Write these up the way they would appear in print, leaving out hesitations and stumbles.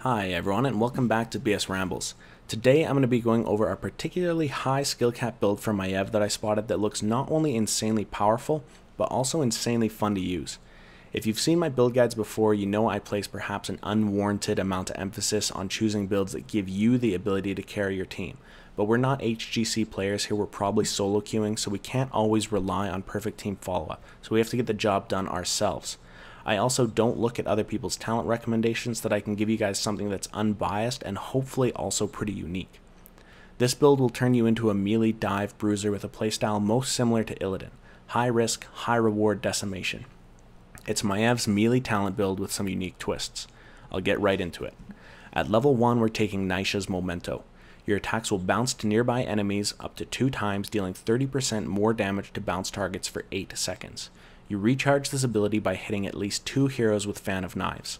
Hi everyone and welcome back to BS Rambles. Today I'm going to be going over a particularly high skill cap build from Maiev that I spotted that looks not only insanely powerful, but also insanely fun to use. If you've seen my build guides before, you know I place perhaps an unwarranted amount of emphasis on choosing builds that give you the ability to carry your team. But we're not HGC players here, we're probably solo queuing, so we can't always rely on perfect team follow-up, so we have to get the job done ourselves. I also don't look at other people's talent recommendations, that I can give you guys something that's unbiased and hopefully also pretty unique. This build will turn you into a melee dive bruiser with a playstyle most similar to Illidan. High risk, high reward decimation. It's Maiev's melee talent build with some unique twists. I'll get right into it. At level 1 we're taking Naisha's Memento. Your attacks will bounce to nearby enemies up to 2 times, dealing 30% more damage to bounce targets for 8 seconds. You recharge this ability by hitting at least 2 heroes with Fan of Knives.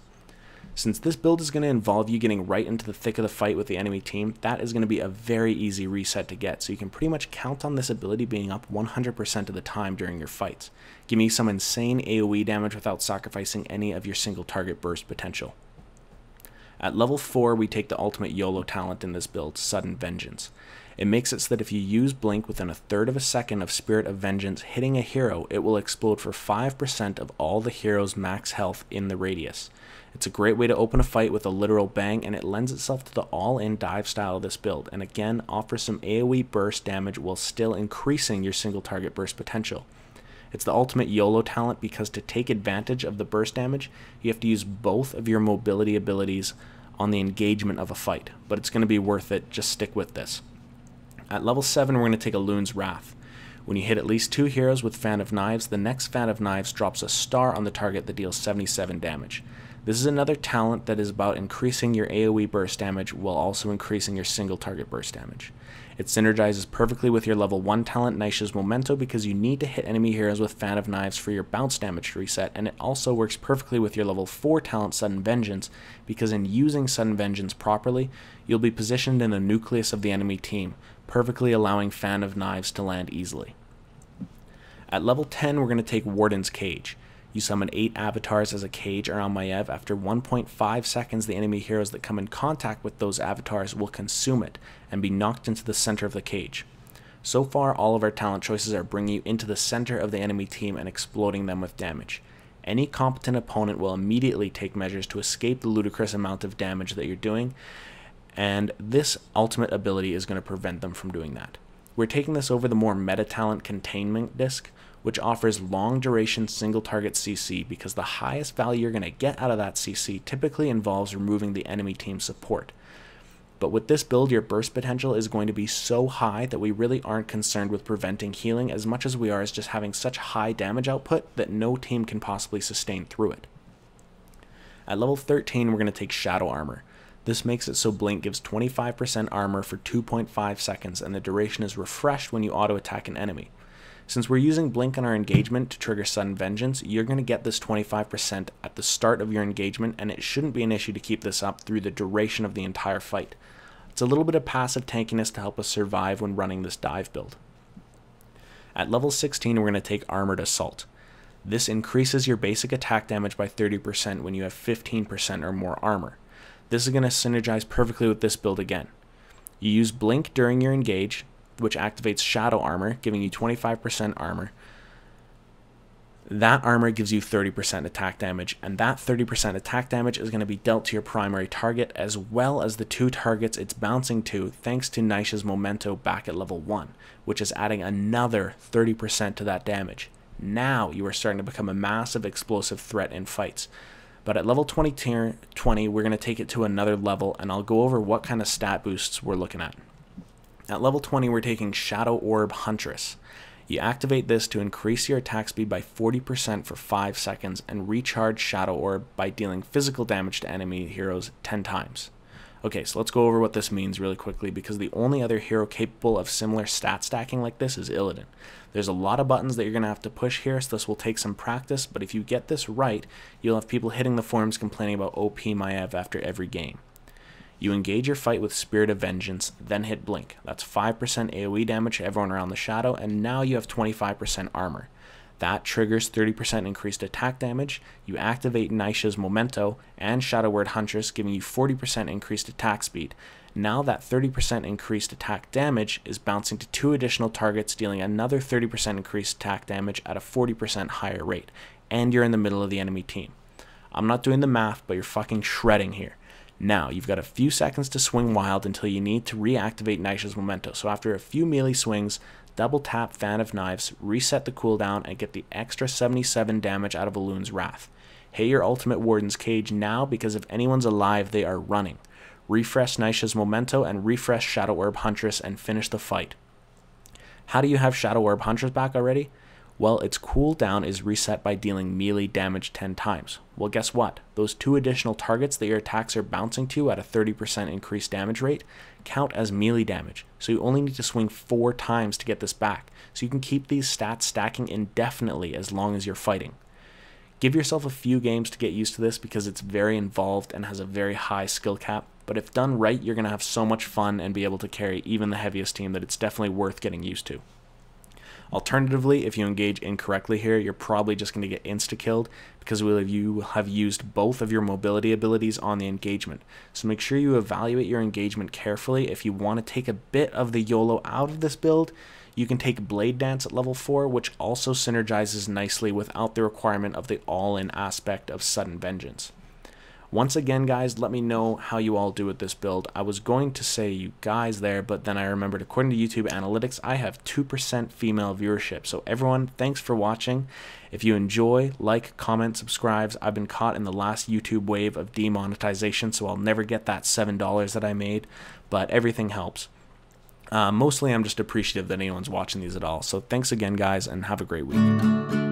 Since this build is going to involve you getting right into the thick of the fight with the enemy team, that is going to be a very easy reset to get, so you can pretty much count on this ability being up 100% of the time during your fights. Give me some insane AoE damage without sacrificing any of your single target burst potential. At level 4 we take the ultimate YOLO talent in this build, Sudden Vengeance. It makes it so that if you use Blink within 1/3 of a second of Spirit of Vengeance hitting a hero, it will explode for 5% of all the hero's max health in the radius. It's a great way to open a fight with a literal bang, and it lends itself to the all-in dive style of this build, and again offers some AoE burst damage while still increasing your single target burst potential. It's the ultimate YOLO talent because to take advantage of the burst damage, you have to use both of your mobility abilities on the engagement of a fight, but it's going to be worth it, just stick with this. At level 7 we're going to take a Loon's Wrath. When you hit at least 2 heroes with Fan of Knives, the next Fan of Knives drops a star on the target that deals 77 damage. This is another talent that is about increasing your AoE burst damage while also increasing your single target burst damage. It synergizes perfectly with your level 1 talent Naisha's Memento because you need to hit enemy heroes with Fan of Knives for your bounce damage to reset, and it also works perfectly with your level 4 talent Sudden Vengeance because in using Sudden Vengeance properly, you'll be positioned in the nucleus of the enemy team, perfectly allowing Fan of Knives to land easily. At level 10 we're going to take Warden's Cage. You summon 8 avatars as a cage around Maiev. After 1.5 seconds, the enemy heroes that come in contact with those avatars will consume it and be knocked into the center of the cage. So far, all of our talent choices are bringing you into the center of the enemy team and exploding them with damage. Any competent opponent will immediately take measures to escape the ludicrous amount of damage that you're doing, and this ultimate ability is going to prevent them from doing that. We're taking this over the more meta talent Containment Disc, which offers long duration single target CC because the highest value you're going to get out of that CC typically involves removing the enemy team's support. But with this build, your burst potential is going to be so high that we really aren't concerned with preventing healing as much as we are as just having such high damage output that no team can possibly sustain through it. At level 13 we're going to take Shadow Armor. This makes it so Blink gives 25% armor for 2.5 seconds and the duration is refreshed when you auto attack an enemy. Since we're using Blink on our engagement to trigger Sudden Vengeance, you're going to get this 25% at the start of your engagement, and it shouldn't be an issue to keep this up through the duration of the entire fight. It's a little bit of passive tankiness to help us survive when running this dive build. At level 16 we're going to take Armored Assault. This increases your basic attack damage by 30% when you have 15% or more armor. This is going to synergize perfectly with this build again. You use Blink during your engage, which activates Shadow Armor, giving you 25% armor. That armor gives you 30% attack damage, and that 30% attack damage is going to be dealt to your primary target as well as the 2 targets it's bouncing to thanks to Naisha's Memento back at level 1, which is adding another 30% to that damage. Now you are starting to become a massive explosive threat in fights. But at level 20 we're going to take it to another level, and I'll go over what kind of stat boosts we're looking at. At level 20 we're taking Shadow Orb Huntress. You activate this to increase your attack speed by 40% for 5 seconds and recharge Shadow Orb by dealing physical damage to enemy heroes 10 times. Okay, so let's go over what this means really quickly because the only other hero capable of similar stat stacking like this is Illidan. There's a lot of buttons that you're going to have to push here, so this will take some practice, but if you get this right, you'll have people hitting the forums complaining about OP Maiev after every game. You engage your fight with Spirit of Vengeance, then hit Blink. That's 5% AoE damage to everyone around the shadow, and now you have 25% armor. That triggers 30% increased attack damage. You activate Naisha's Memento and Shadow Word Huntress, giving you 40% increased attack speed. Now that 30% increased attack damage is bouncing to 2 additional targets, dealing another 30% increased attack damage at a 40% higher rate. And you're in the middle of the enemy team. I'm not doing the math, but you're fucking shredding here. Now, you've got a few seconds to swing wild until you need to reactivate Naisha's Memento. So after a few melee swings, double tap Fan of Knives, reset the cooldown, and get the extra 77 damage out of Elun's Wrath. Hit your ultimate Warden's Cage now, because if anyone's alive, they are running. Refresh Naisha's Memento and refresh Shadow Orb Huntress and finish the fight. How do you have Shadow Orb Huntress back already? Well, its cooldown is reset by dealing melee damage 10 times. Well, guess what? Those 2 additional targets that your attacks are bouncing to at a 30% increased damage rate count as melee damage, so you only need to swing 4 times to get this back, so you can keep these stats stacking indefinitely as long as you're fighting. Give yourself a few games to get used to this because it's very involved and has a very high skill cap, but if done right, you're going to have so much fun and be able to carry even the heaviest team that it's definitely worth getting used to. Alternatively, if you engage incorrectly here, you're probably just going to get insta-killed because you have used both of your mobility abilities on the engagement. So make sure you evaluate your engagement carefully. If you want to take a bit of the YOLO out of this build, you can take Blade Dance at level 4, which also synergizes nicely without the requirement of the all-in aspect of Sudden Vengeance. Once again, guys, let me know how you all do with this build. I was going to say you guys there, but then I remembered according to YouTube analytics, I have 2% female viewership. So everyone, thanks for watching. If you enjoy, like, comment, subscribe. I've been caught in the last YouTube wave of demonetization, so I'll never get that $7 that I made, but everything helps. Mostly I'm just appreciative that anyone's watching these at all. So thanks again, guys, and have a great week.